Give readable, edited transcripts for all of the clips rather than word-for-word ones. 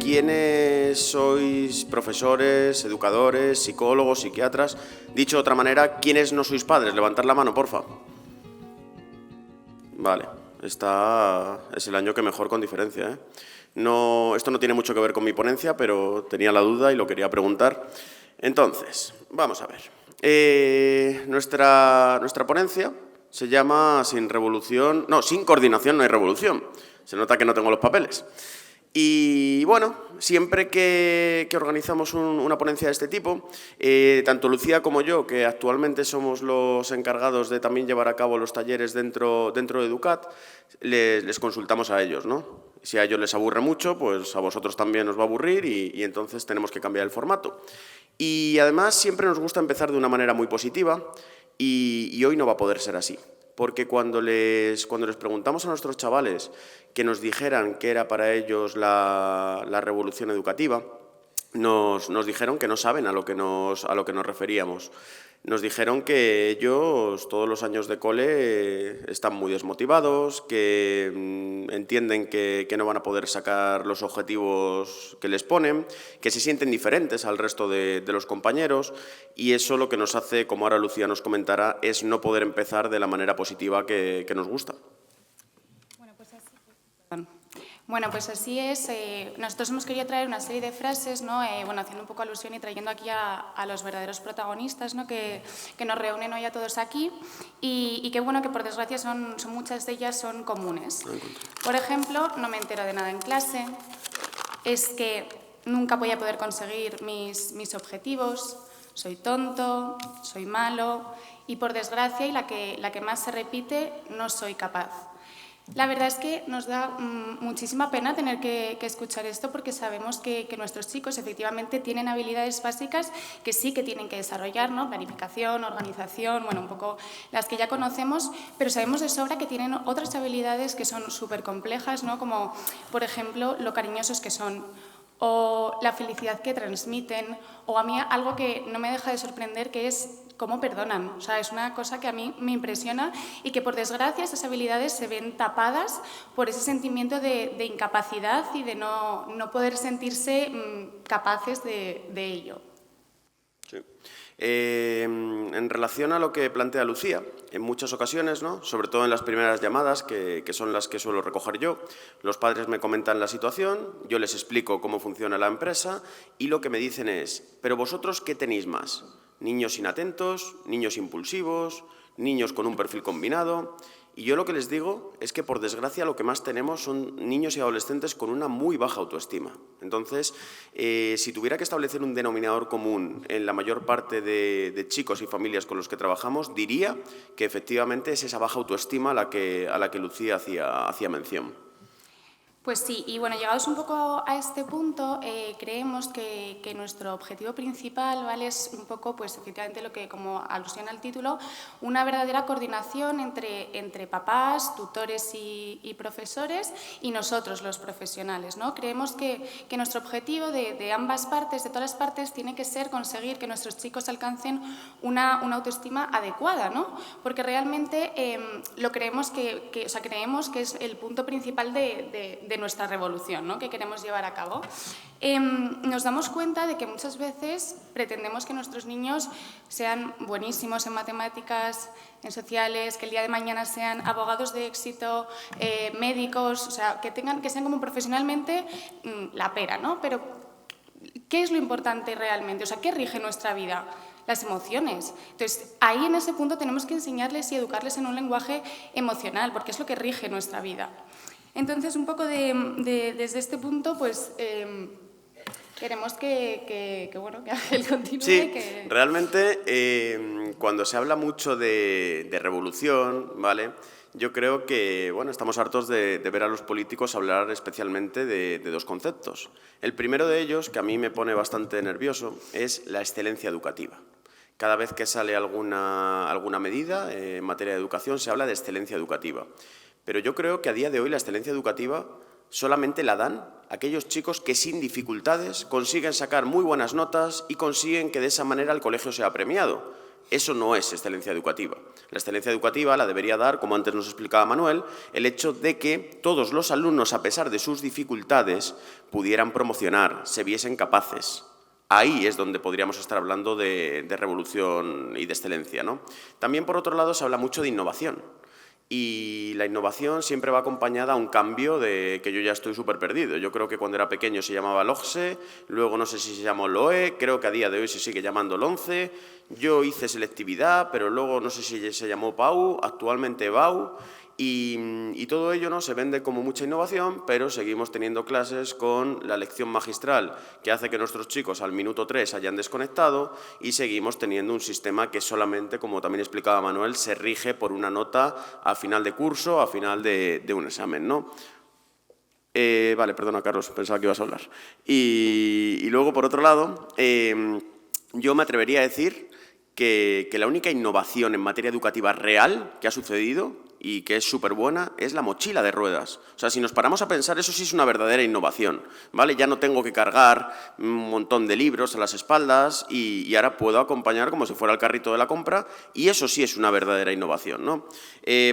¿quiénes sois profesores, educadores, psicólogos, psiquiatras? Dicho de otra manera, ¿quiénes no sois padres? Levantad la mano, porfa. Vale, es el año que mejor con diferencia, ¿eh? No, esto no tiene mucho que ver con mi ponencia, pero tenía la duda y lo quería preguntar. Entonces, vamos a ver. Nuestra ponencia se llama Sin coordinación no hay revolución. Se nota que no tengo los papeles. Y bueno, siempre que organizamos una ponencia de este tipo, tanto Lucía como yo, que actualmente somos los encargados de también llevar a cabo los talleres dentro de Educat, les consultamos a ellos, ¿no? Si a ellos les aburre mucho, pues a vosotros también os va a aburrir y entonces tenemos que cambiar el formato. Y además siempre nos gusta empezar de una manera muy positiva y hoy no va a poder ser así. Porque cuando les preguntamos a nuestros chavales que nos dijeran qué era para ellos la revolución educativa, nos dijeron que no saben a lo que nos referíamos. Nos dijeron que ellos todos los años de cole están muy desmotivados, que entienden que no van a poder sacar los objetivos que les ponen, que se sienten diferentes al resto de los compañeros y eso lo que nos hace, como ahora Lucía nos comentará, es no poder empezar de la manera positiva que nos gusta. Bueno, pues así es. Nosotros hemos querido traer una serie de frases, ¿no? Haciendo un poco alusión y trayendo aquí a los verdaderos protagonistas, ¿no? que nos reúnen hoy a todos aquí y que, bueno, que por desgracia muchas de ellas son comunes. Por ejemplo, no me entero de nada en clase, es que nunca voy a poder conseguir mis objetivos, soy tonto, soy malo y, por desgracia, y la que más se repite, no soy capaz. La verdad es que nos da muchísima pena tener que escuchar esto porque sabemos que nuestros chicos efectivamente tienen habilidades básicas que sí que tienen que desarrollar, ¿no? Planificación, organización, bueno, un poco las que ya conocemos, pero sabemos de sobra que tienen otras habilidades que son súper complejas, ¿no? Como, por ejemplo, lo cariñosos que son, o la felicidad que transmiten, o a mí algo que no me deja de sorprender que es cómo perdonan. O sea, es una cosa que a mí me impresiona y que, por desgracia, esas habilidades se ven tapadas por ese sentimiento de incapacidad y de no poder sentirse capaces de ello. Sí. En relación a lo que plantea Lucía, en muchas ocasiones, ¿no? Sobre todo en las primeras llamadas, que son las que suelo recoger yo, los padres me comentan la situación, yo les explico cómo funciona la empresa y lo que me dicen es, ¿pero vosotros qué tenéis más? ¿Niños inatentos, niños impulsivos, niños con un perfil combinado? Y yo lo que les digo es que, por desgracia, lo que más tenemos son niños y adolescentes con una muy baja autoestima. Entonces, si tuviera que establecer un denominador común en la mayor parte de chicos y familias con los que trabajamos, diría que efectivamente es esa baja autoestima a la que Lucía hacía mención. Pues sí, y bueno, llegados un poco a este punto, creemos que nuestro objetivo principal, ¿vale?, es un poco, pues efectivamente lo que, como alusión al título, una verdadera coordinación entre papás, tutores y profesores y nosotros, los profesionales, ¿no? Creemos que nuestro objetivo de ambas partes, de todas las partes, tiene que ser conseguir que nuestros chicos alcancen una autoestima adecuada, ¿no? Porque realmente lo creemos creemos que es el punto principal de nuestra revolución, ¿no?, que queremos llevar a cabo. Nos damos cuenta de que muchas veces pretendemos que nuestros niños sean buenísimos en matemáticas, en sociales, que el día de mañana sean abogados de éxito, médicos, o sea, que sean como profesionalmente la pera, ¿no? Pero ¿qué es lo importante realmente? O sea, ¿qué rige nuestra vida? Las emociones. Entonces, ahí en ese punto tenemos que enseñarles y educarles en un lenguaje emocional, porque es lo que rige nuestra vida. Entonces, un poco desde este punto, pues queremos que Ángel continúe. Sí, realmente cuando se habla mucho de revolución, ¿vale?, yo creo que, bueno, estamos hartos de ver a los políticos hablar especialmente de dos conceptos. El primero de ellos, que a mí me pone bastante nervioso, es la excelencia educativa. Cada vez que sale alguna medida en materia de educación se habla de excelencia educativa. Pero yo creo que a día de hoy la excelencia educativa solamente la dan aquellos chicos que sin dificultades consiguen sacar muy buenas notas y consiguen que de esa manera el colegio sea premiado. Eso no es excelencia educativa. La excelencia educativa la debería dar, como antes nos explicaba Manuel, el hecho de que todos los alumnos, a pesar de sus dificultades, pudieran promocionar, se viesen capaces. Ahí es donde podríamos estar hablando de revolución y de excelencia, ¿no? También, por otro lado, se habla mucho de innovación. Y la innovación siempre va acompañada a un cambio de que yo ya estoy súper perdido. Yo creo que cuando era pequeño se llamaba LOGSE, luego no sé si se llamó LOE, creo que a día de hoy se sigue llamando LONCE. Yo hice selectividad, pero luego no sé si se llamó PAU, actualmente BAU. Y todo ello, ¿no?, se vende como mucha innovación, pero seguimos teniendo clases con la lección magistral que hace que nuestros chicos al minuto 3 hayan desconectado y seguimos teniendo un sistema que solamente, como también explicaba Manuel, se rige por una nota a final de curso, a final de un examen, ¿no? Vale, perdona, Carlos, pensaba que ibas a hablar. Y luego, por otro lado, yo me atrevería a decir que la única innovación en materia educativa real que ha sucedido y que es súper buena, es la mochila de ruedas. O sea, si nos paramos a pensar, eso sí es una verdadera innovación, ¿vale? Ya no tengo que cargar un montón de libros a las espaldas y ahora puedo acompañar como si fuera el carrito de la compra y eso sí es una verdadera innovación, ¿no?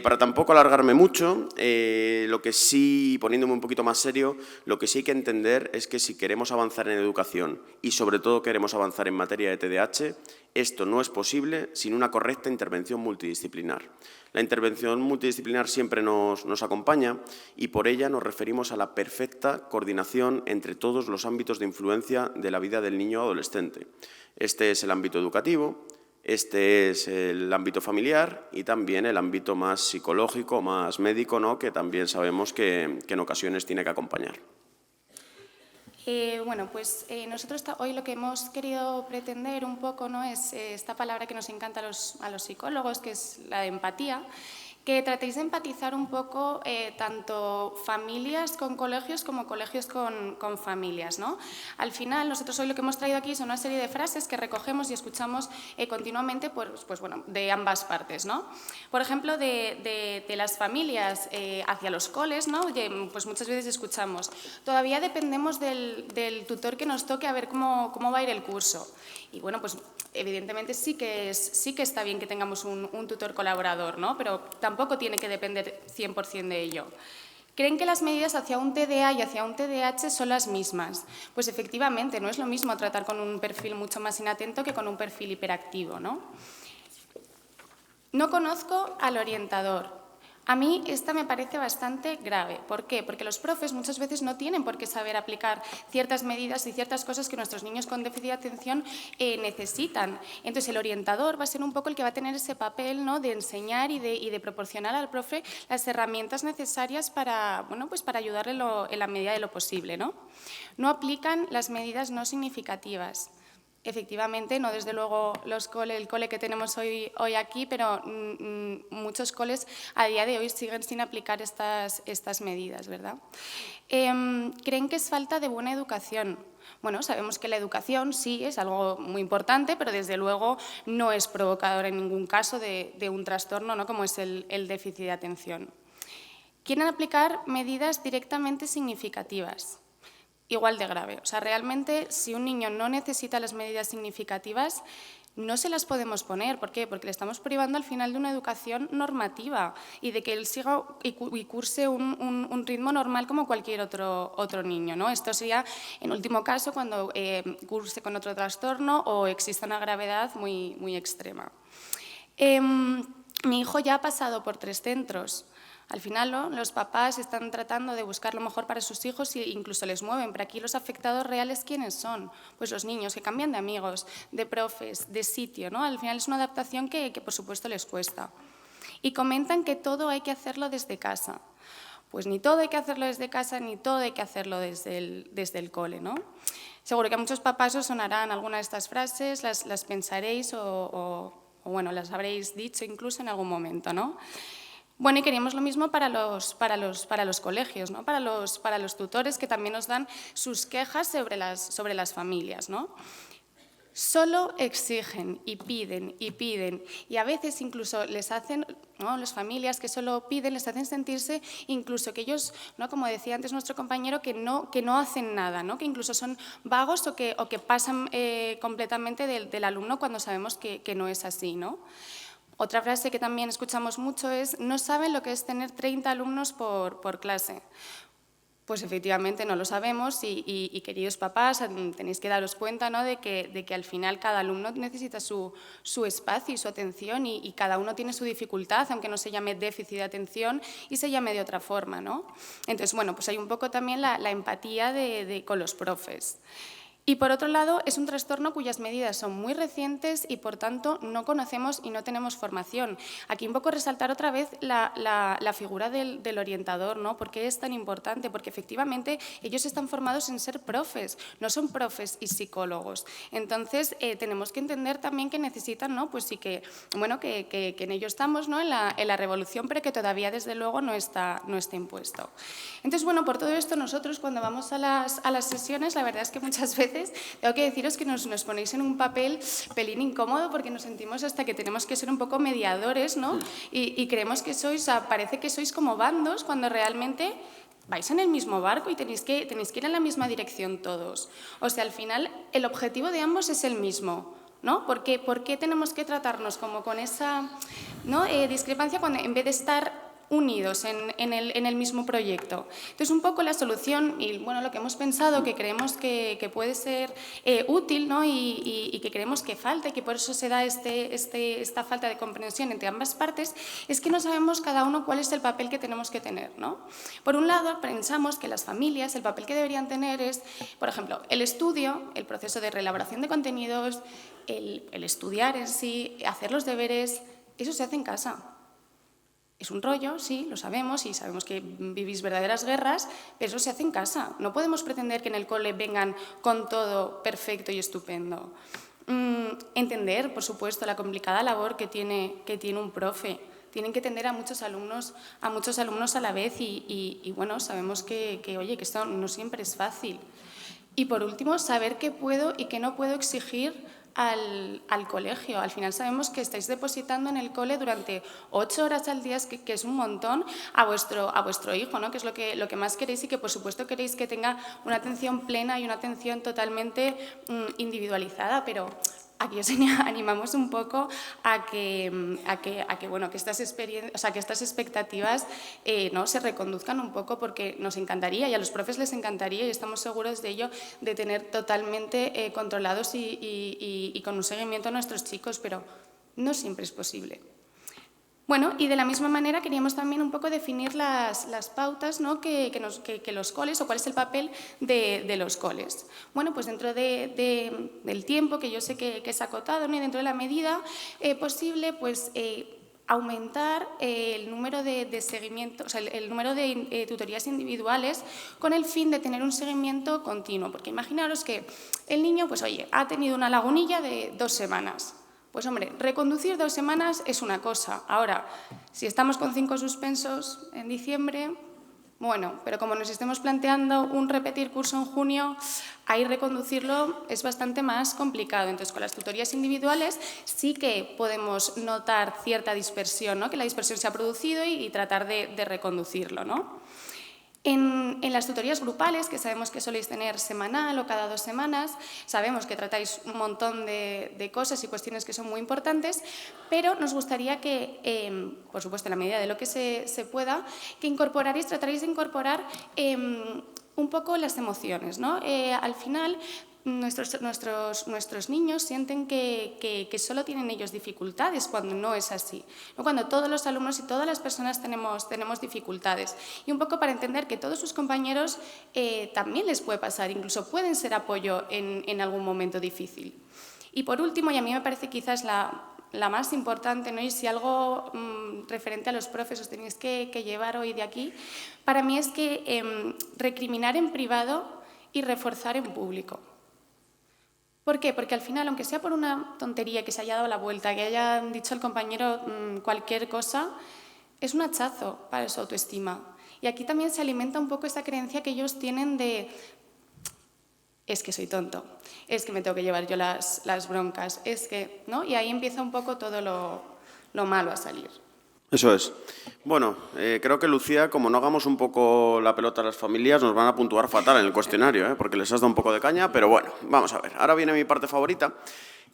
Para tampoco alargarme mucho, lo que sí, poniéndome un poquito más serio, lo que sí hay que entender es que si queremos avanzar en educación y sobre todo queremos avanzar en materia de TDAH, esto no es posible sin una correcta intervención multidisciplinar. La intervención multidisciplinar siempre nos acompaña y por ella nos referimos a la perfecta coordinación entre todos los ámbitos de influencia de la vida del niño o adolescente. Este es el ámbito educativo, este es el ámbito familiar y también el ámbito más psicológico, más médico, ¿no?, que también sabemos que en ocasiones tiene que acompañar. Bueno, pues nosotros hoy lo que hemos querido pretender un poco, ¿no?, es esta palabra que nos encanta a los psicólogos, que es la de empatía, que tratéis de empatizar un poco tanto familias con colegios como colegios con familias, ¿no? Al final, nosotros hoy lo que hemos traído aquí son una serie de frases que recogemos y escuchamos continuamente pues, bueno, de ambas partes, ¿no? Por ejemplo, de las familias hacia los coles, ¿no? Pues muchas veces escuchamos, todavía dependemos del tutor que nos toque a ver cómo va a ir el curso. Y bueno, pues evidentemente sí que está bien que tengamos un tutor colaborador, ¿no?, pero tampoco tiene que depender 100% de ello. ¿Creen que las medidas hacia un TDA y hacia un TDAH son las mismas? Pues efectivamente, no es lo mismo tratar con un perfil mucho más inatento que con un perfil hiperactivo, ¿no? No conozco al orientador. A mí esta me parece bastante grave. ¿Por qué? Porque los profes muchas veces no tienen por qué saber aplicar ciertas medidas y ciertas cosas que nuestros niños con déficit de atención necesitan. Entonces, el orientador va a ser un poco el que va a tener ese papel, ¿no?, de enseñar y de proporcionar al profe las herramientas necesarias para, bueno, pues para ayudarle en la medida de lo posible, ¿no? No aplican las medidas no significativas. Efectivamente, no desde luego el cole que tenemos hoy aquí, pero muchos coles a día de hoy siguen sin aplicar estas medidas, ¿verdad? ¿Creen que es falta de buena educación? Bueno, sabemos que la educación sí es algo muy importante, pero desde luego no es provocador en ningún caso de un trastorno, ¿no?, como es el déficit de atención. ¿Quieren aplicar medidas directamente significativas? Igual de grave. O sea, realmente, si un niño no necesita las medidas significativas, no se las podemos poner. ¿Por qué? Porque le estamos privando al final de una educación normativa y de que él siga y curse un ritmo normal como cualquier otro niño, ¿no? Esto sería, en último caso, cuando curse con otro trastorno o exista una gravedad muy, muy extrema. Mi hijo ya ha pasado por 3 centros. Al final, ¿no?, los papás están tratando de buscar lo mejor para sus hijos e incluso les mueven, pero aquí los afectados reales, ¿quiénes son? Pues los niños que cambian de amigos, de profes, de sitio, ¿no? Al final es una adaptación que por supuesto les cuesta. Y comentan que todo hay que hacerlo desde casa. Pues ni todo hay que hacerlo desde casa, ni todo hay que hacerlo desde el cole, ¿no? Seguro que a muchos papás os sonarán algunas de estas frases, las pensaréis o bueno, las habréis dicho incluso en algún momento, ¿no? Bueno, y queríamos lo mismo para los colegios, ¿no?, para los tutores que también nos dan sus quejas sobre las familias, ¿no? Solo exigen y piden y a veces incluso les hacen, ¿no?, las familias que solo piden, les hacen sentirse incluso que ellos, ¿no?, como decía antes nuestro compañero, que no hacen nada, ¿no?, que incluso son vagos o que pasan completamente del alumno cuando sabemos que no es así, ¿no? Otra frase que también escuchamos mucho es: no saben lo que es tener 30 alumnos por clase. Pues efectivamente no lo sabemos y queridos papás, tenéis que daros cuenta, ¿no?, de que al final cada alumno necesita su espacio y su atención y cada uno tiene su dificultad, aunque no se llame déficit de atención y se llame de otra forma, ¿no? Entonces, bueno, pues hay un poco también la empatía con los profes. Y por otro lado, es un trastorno cuyas medidas son muy recientes y por tanto no conocemos y no tenemos formación. Aquí un poco resaltar otra vez la figura del orientador, ¿no? ¿Por qué es tan importante? Porque efectivamente ellos están formados en ser profes, no son profes y psicólogos. Entonces tenemos que entender también que necesitan, ¿no?, pues sí que, bueno, que en ello estamos, ¿no?, en la revolución, pero que todavía desde luego no está impuesto. Entonces, bueno, por todo esto nosotros cuando vamos a las sesiones, la verdad es que muchas veces tengo que deciros que nos ponéis en un papel pelín incómodo porque nos sentimos hasta que tenemos que ser un poco mediadores, ¿no? Y creemos que parece que sois como bandos cuando realmente vais en el mismo barco y tenéis que ir en la misma dirección todos. O sea, al final el objetivo de ambos es el mismo, ¿no? ¿Por qué tenemos que tratarnos como con esa, ¿no?, discrepancia cuando en vez de estar unidos en el mismo proyecto? Entonces, un poco la solución y bueno, lo que hemos pensado, que creemos que puede ser útil, ¿no?, y que creemos que falta y que por eso se da esta falta de comprensión entre ambas partes, es que no sabemos cada uno cuál es el papel que tenemos que tener, ¿no? Por un lado, pensamos que las familias, el papel que deberían tener es, por ejemplo, el estudio, el proceso de reelaboración de contenidos, el estudiar en sí, hacer los deberes, eso se hace en casa. Es un rollo, sí, lo sabemos y sabemos que vivís verdaderas guerras, pero eso se hace en casa. No podemos pretender que en el cole vengan con todo perfecto y estupendo. Entender, por supuesto, la complicada labor que tiene un profe. Tienen que atender a muchos alumnos a la vez y bueno, sabemos que esto no siempre es fácil. Y por último, saber qué puedo y qué no puedo exigir al colegio. Al final sabemos que estáis depositando en el cole durante 8 horas al día, que es un montón, a vuestro hijo, ¿no?, que es lo que más queréis y que por supuesto queréis que tenga una atención plena y una atención totalmente individualizada, pero aquí os animamos un poco a que estas expectativas no se reconduzcan un poco, porque nos encantaría y a los profes les encantaría y estamos seguros de ello, de tener totalmente controlados y con un seguimiento a nuestros chicos, pero no siempre es posible. Bueno, y de la misma manera queríamos también un poco definir las pautas, ¿no?, que los coles, o cuál es el papel de los coles. Bueno, pues dentro del tiempo, que yo sé que es acotado, ¿no?, y dentro de la medida posible, pues aumentar el número de seguimiento, o sea, el número de tutorías individuales con el fin de tener un seguimiento continuo. Porque imaginaros que el niño, pues oye, ha tenido una lagunilla de 2 semanas. Pues hombre, reconducir 2 semanas es una cosa. Ahora, si estamos con 5 suspensos en diciembre, bueno, pero como nos estemos planteando un repetir curso en junio, ahí reconducirlo es bastante más complicado. Entonces, con las tutorías individuales sí que podemos notar cierta dispersión, ¿no?, que la dispersión se ha producido y tratar de reconducirlo, ¿no? En las tutorías grupales, que sabemos que soléis tener semanal o cada 2 semanas, sabemos que tratáis un montón de cosas y cuestiones que son muy importantes, pero nos gustaría que, por supuesto, en la medida de lo que se pueda, que trataréis de incorporar un poco las emociones, ¿no? Al final, nuestros niños sienten que solo tienen ellos dificultades cuando no es así, ¿no? Cuando todos los alumnos y todas las personas tenemos dificultades. Y un poco para entender que todos sus compañeros también les puede pasar, incluso pueden ser apoyo en algún momento difícil. Y por último, y a mí me parece quizás la más importante, ¿no?, y si algo referente a los profes os tenéis que llevar hoy de aquí, para mí es que recriminar en privado y reforzar en público. ¿Por qué? Porque al final, aunque sea por una tontería que se haya dado la vuelta, que haya dicho el compañero cualquier cosa, es un hachazo para su autoestima. Y aquí también se alimenta un poco esa creencia que ellos tienen de es que soy tonto, es que me tengo que llevar yo las broncas, es que, ¿no? Y ahí empieza un poco todo lo malo a salir. Eso es. Bueno, creo que Lucía, como no hagamos un poco la pelota a las familias, nos van a puntuar fatal en el cuestionario, porque les has dado un poco de caña, pero bueno, vamos a ver. Ahora viene mi parte favorita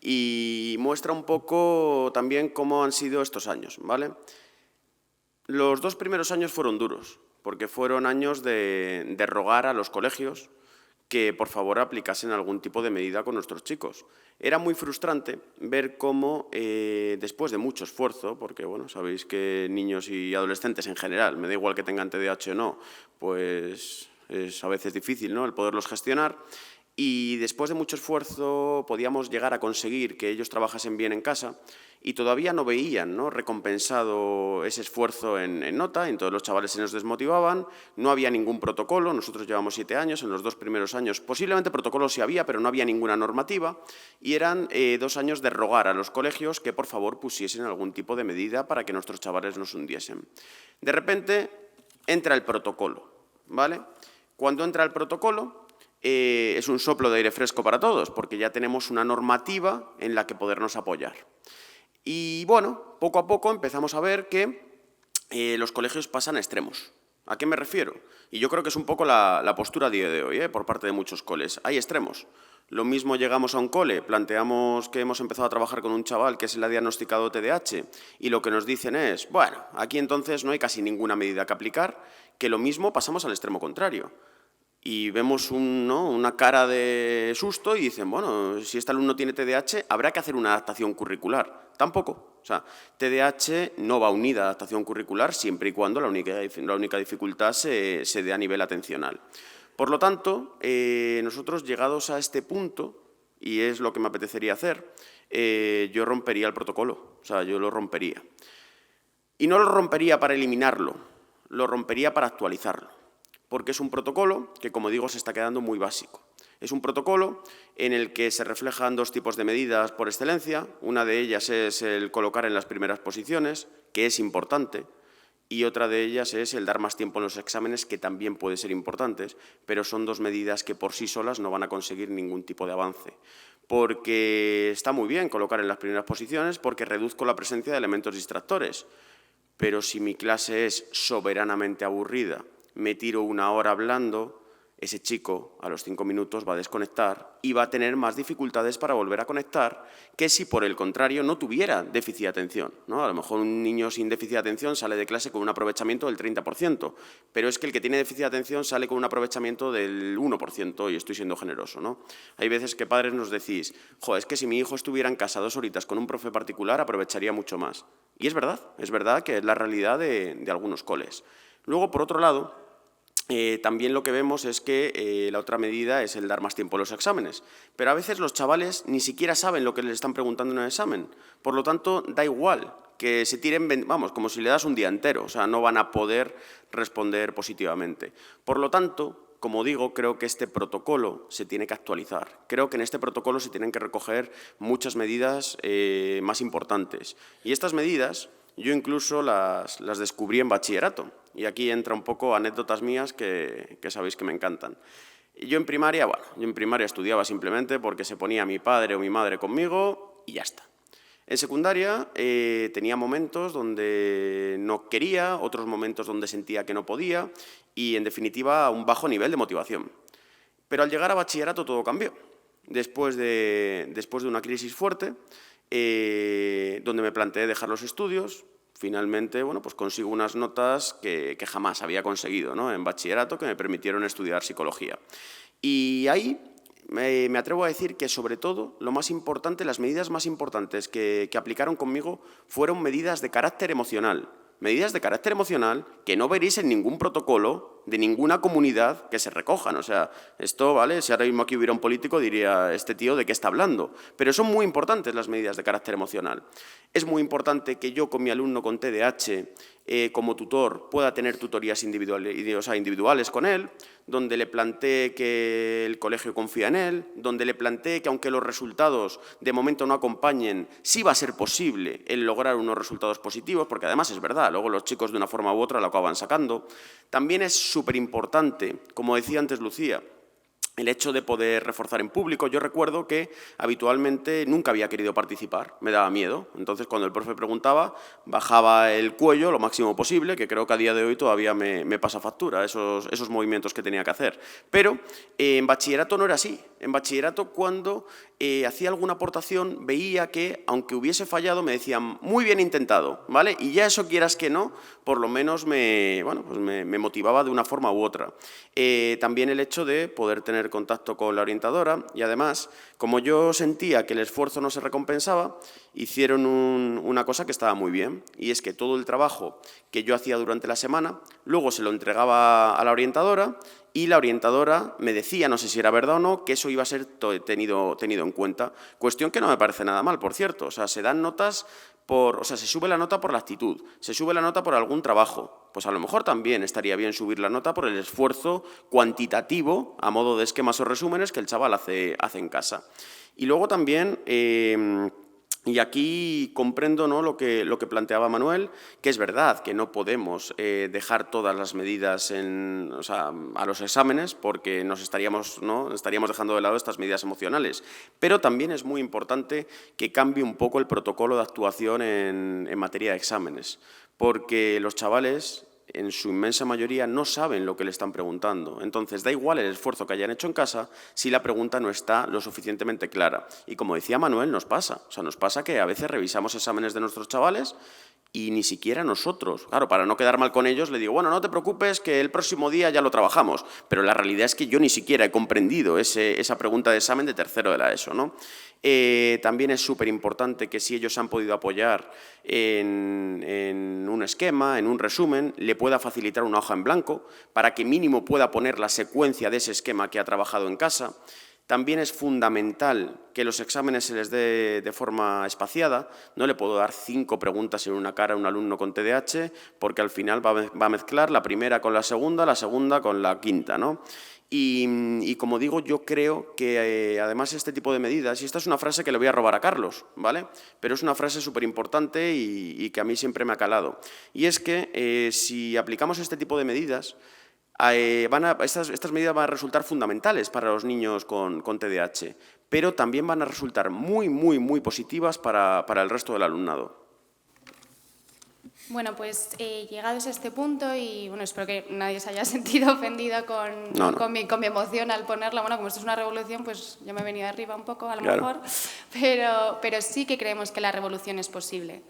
y muestra un poco también cómo han sido estos años, ¿vale? Los 2 primeros años fueron duros, porque fueron años de rogar a los colegios que por favor aplicasen algún tipo de medida con nuestros chicos. Era muy frustrante ver cómo, después de mucho esfuerzo, porque bueno, sabéis que niños y adolescentes en general, me da igual que tengan TDAH o no, pues es a veces difícil, ¿no?, el poderlos gestionar. Y después de mucho esfuerzo podíamos llegar a conseguir que ellos trabajasen bien en casa y todavía no veían, ¿no?, recompensado ese esfuerzo en nota, entonces los chavales se nos desmotivaban, no había ningún protocolo, nosotros llevamos 7 años, en los 2 primeros años posiblemente protocolos sí había, pero no había ninguna normativa y eran 2 años de rogar a los colegios que por favor pusiesen algún tipo de medida para que nuestros chavales no se hundiesen. De repente entra el protocolo, ¿vale? Cuando entra el protocolo, es un soplo de aire fresco para todos, porque ya tenemos una normativa en la que podernos apoyar. Y bueno, poco a poco empezamos a ver que los colegios pasan a extremos. ¿A qué me refiero? Y yo creo que es un poco la postura a día de hoy, por parte de muchos coles. Hay extremos. Lo mismo llegamos a un cole, planteamos que hemos empezado a trabajar con un chaval que se le ha diagnosticado TDAH y lo que nos dicen es, bueno, aquí entonces no hay casi ninguna medida que aplicar, que lo mismo pasamos al extremo contrario. Y vemos una cara de susto y dicen, bueno, si este alumno tiene TDAH, habrá que hacer una adaptación curricular. Tampoco. O sea, TDAH no va unida a adaptación curricular siempre y cuando la única dificultad se dé a nivel atencional. Por lo tanto, nosotros llegados a este punto, y es lo que me apetecería hacer, yo rompería el protocolo. O sea, yo lo rompería. Y no lo rompería para eliminarlo, lo rompería para actualizarlo. Porque es un protocolo que, como digo, se está quedando muy básico. Es un protocolo en el que se reflejan 2 tipos de medidas por excelencia. Una de ellas es el colocar en las primeras posiciones, que es importante, y otra de ellas es el dar más tiempo en los exámenes, que también puede ser importante, pero son 2 medidas que por sí solas no van a conseguir ningún tipo de avance. Porque está muy bien colocar en las primeras posiciones, porque reduzco la presencia de elementos distractores, pero si mi clase es soberanamente aburrida, me tiro 1 hora hablando, ese chico a los 5 minutos va a desconectar y va a tener más dificultades para volver a conectar que si, por el contrario, no tuviera déficit de atención, ¿no? A lo mejor un niño sin déficit de atención sale de clase con un aprovechamiento del 30%, pero es que el que tiene déficit de atención sale con un aprovechamiento del 1%, y estoy siendo generoso, ¿no? Hay veces que padres nos decís, es que si mi hijo estuviera en casa 2 horitas con un profe particular aprovecharía mucho más. Y es verdad que es la realidad de algunos coles. Luego, por otro lado, también lo que vemos es que la otra medida es el dar más tiempo a los exámenes. Pero a veces los chavales ni siquiera saben lo que les están preguntando en el examen. Por lo tanto, da igual que se tiren, vamos, como si le das un día entero. O sea, no van a poder responder positivamente. Por lo tanto, como digo, creo que este protocolo se tiene que actualizar. Creo que en este protocolo se tienen que recoger muchas medidas más importantes. Y estas medidas yo incluso las descubrí en bachillerato. Y aquí entra un poco anécdotas mías que sabéis que me encantan. Yo en primaria estudiaba simplemente porque se ponía mi padre o mi madre conmigo y ya está. En secundaria tenía momentos donde no quería, otros momentos donde sentía que no podía y, en definitiva, un bajo nivel de motivación. Pero al llegar a bachillerato todo cambió. Después de una crisis fuerte, donde me planteé dejar los estudios, finalmente pues consigo unas notas que jamás había conseguido, ¿no?, en bachillerato, que me permitieron estudiar psicología. Y ahí me atrevo a decir que, sobre todo, lo más importante, las medidas más importantes que aplicaron conmigo fueron medidas de carácter emocional. Medidas de carácter emocional que no veréis en ningún protocolo de ninguna comunidad que se recojan. O sea, esto, ¿vale? Si ahora mismo aquí hubiera un político, diría, este tío, ¿de qué está hablando? Pero son muy importantes las medidas de carácter emocional. Es muy importante que yo, con mi alumno con TDAH, como tutor, pueda tener tutorías individuales con él, donde le plantee que el colegio confía en él, donde le plantee que, aunque los resultados de momento no acompañen, sí va a ser posible el lograr unos resultados positivos, porque además es verdad, luego los chicos de una forma u otra lo acaban sacando. También es súper importante, como decía antes Lucía, el hecho de poder reforzar en público. Yo recuerdo que habitualmente nunca había querido participar, me daba miedo. Entonces, cuando el profe preguntaba, bajaba el cuello lo máximo posible, que creo que a día de hoy todavía me pasa factura, esos movimientos que tenía que hacer. Pero en bachillerato no era así. En bachillerato, cuando hacía alguna aportación, veía que, aunque hubiese fallado, me decían, muy bien intentado, ¿vale? Y ya eso, quieras que no, por lo menos me motivaba de una forma u otra. También el hecho de poder tener contacto con la orientadora y, además, como yo sentía que el esfuerzo no se recompensaba, hicieron una cosa que estaba muy bien, y es que todo el trabajo que yo hacía durante la semana, luego se lo entregaba a la orientadora, y la orientadora me decía, no sé si era verdad o no, que eso iba a ser tenido en cuenta. Cuestión que no me parece nada mal, por cierto. O sea, se dan notas se sube la nota por la actitud, se sube la nota por algún trabajo. Pues a lo mejor también estaría bien subir la nota por el esfuerzo cuantitativo, a modo de esquemas o resúmenes, que el chaval hace en casa. Y luego también... y aquí comprendo, ¿no?, lo que planteaba Manuel, que es verdad que no podemos dejar todas las medidas a los exámenes, porque estaríamos dejando de lado estas medidas emocionales. Pero también es muy importante que cambie un poco el protocolo de actuación en materia de exámenes, porque los chavales, en su inmensa mayoría, no saben lo que le están preguntando. Entonces, da igual el esfuerzo que hayan hecho en casa si la pregunta no está lo suficientemente clara. Y como decía Manuel, nos pasa. O sea, nos pasa que a veces revisamos exámenes de nuestros chavales y ni siquiera nosotros. Claro, para no quedar mal con ellos, le digo, bueno, no te preocupes, que el próximo día ya lo trabajamos. Pero la realidad es que yo ni siquiera he comprendido esa pregunta de examen de tercero de la ESO, ¿no? También es súper importante que si ellos han podido apoyar en un esquema, en un resumen, le pueda facilitar una hoja en blanco para que mínimo pueda poner la secuencia de ese esquema que ha trabajado en casa. También es fundamental que los exámenes se les dé de forma espaciada. No le puedo dar 5 preguntas en una cara a un alumno con TDAH, porque al final va a mezclar la primera con la segunda con la quinta, ¿no? Y como digo, yo creo que además este tipo de medidas, y esta es una frase que le voy a robar a Carlos, ¿vale? Pero es una frase súper importante y que a mí siempre me ha calado. Y es que si aplicamos este tipo de medidas, estas medidas van a resultar fundamentales para los niños con TDAH, pero también van a resultar muy, muy, muy positivas para el resto del alumnado. Bueno, pues llegados a este punto, y bueno, espero que nadie se haya sentido ofendido con mi emoción al ponerla. Bueno, como esto es una revolución, pues yo me he venido arriba un poco, a lo mejor, pero sí que creemos que la revolución es posible.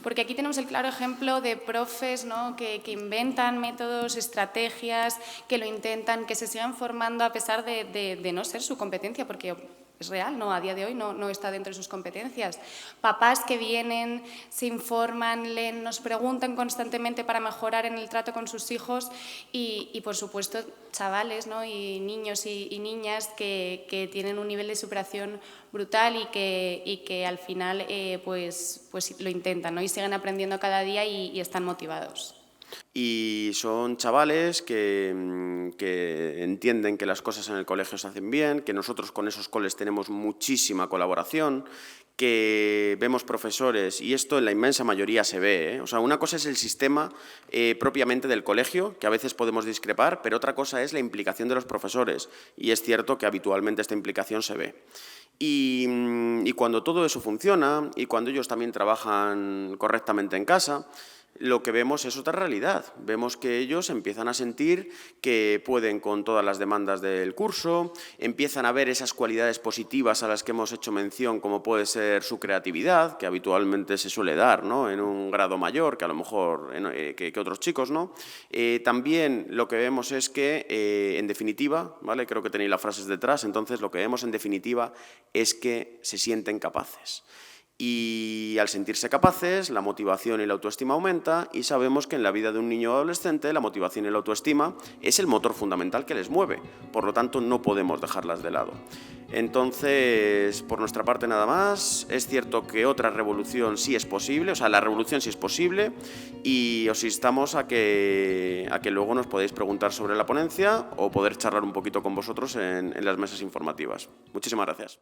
Porque aquí tenemos el claro ejemplo de profes, ¿no?, que inventan métodos, estrategias, que lo intentan, que se sigan formando a pesar de no ser su competencia, porque es real, ¿no? A día de hoy no está dentro de sus competencias. Papás que vienen, se informan, leen, nos preguntan constantemente para mejorar en el trato con sus hijos y por supuesto, chavales, ¿no?, y niños y niñas que tienen un nivel de superación brutal y que al final pues lo intentan, ¿no?, y siguen aprendiendo cada día y están motivados. Y son chavales que entienden que las cosas en el colegio se hacen bien, que nosotros con esos coles tenemos muchísima colaboración, que vemos profesores, y esto en la inmensa mayoría se ve, ¿eh? O sea, una cosa es el sistema propiamente del colegio, que a veces podemos discrepar, pero otra cosa es la implicación de los profesores, y es cierto que habitualmente esta implicación se ve. Y cuando todo eso funciona, y cuando ellos también trabajan correctamente en casa, lo que vemos es otra realidad. Vemos que ellos empiezan a sentir que pueden con todas las demandas del curso, empiezan a ver esas cualidades positivas a las que hemos hecho mención, como puede ser su creatividad, que habitualmente se suele dar, ¿no?, en un grado mayor que a lo mejor que otros chicos, ¿no? También lo que vemos es que, en definitiva, ¿vale?, creo que tenéis las frases detrás, entonces lo que vemos en definitiva es que se sienten capaces. Y al sentirse capaces, la motivación y la autoestima aumenta, y sabemos que en la vida de un niño o adolescente la motivación y la autoestima es el motor fundamental que les mueve. Por lo tanto, no podemos dejarlas de lado. Entonces, por nuestra parte nada más. Es cierto que otra revolución sí es posible, o sea, la revolución sí es posible, y os instamos a que luego nos podáis preguntar sobre la ponencia o poder charlar un poquito con vosotros en las mesas informativas. Muchísimas gracias.